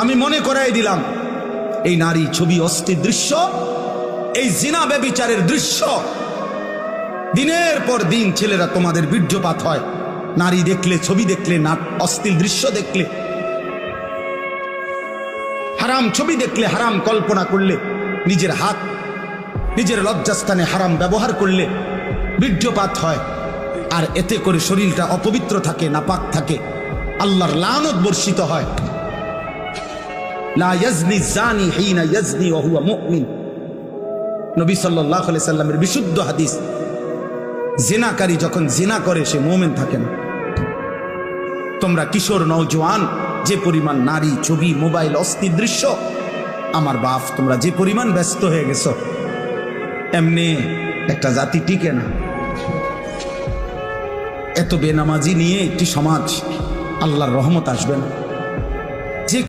আমি মনে করাই দিলাম, এই নারী ছবি অস্থির দৃশ্য, এই জিনা ব্যভিচারের দৃশ্য, দিনের পর দিন ছেলেরা তোমাদের বীর্যপাত হয় নারী দেখলে, ছবি দেখলে, না অস্থির দৃশ্য দেখলে, হারাম ছবি দেখলে, হারাম কল্পনা করলে, নিজের হাত নিজের লজ্জাস্থানে হারাম ব্যবহার করলে বীর্যপাত হয়। আর এতে করে শরীরটা অপবিত্র থাকে, নাপাক থাকে, আল্লাহর লানত বর্ষিত হয়। লা ইয়াজনি জানি হিনা ইয়াজনি ওয়া হুয়া মুমিন, নবী সাল্লাল্লাহু আলাইহি সাল্লামের বিশুদ্ধ হাদিস। জিনাকারী যখন জিনা করে সে মুমিন থাকে না। তোমরা কিশোর নওজোয়ান যে পরিমাণ নারী ছবি, মোবাইল, অস্থির দৃশ্য, আমার বাপ তোমরা যে পরিমাণ ব্যস্ত হয়ে গেছো, এমনি একটা জাতি টিকে না। এত বেনামাজি নিয়ে একটি সমাজ, আল্লাহর রহমত আসবে না।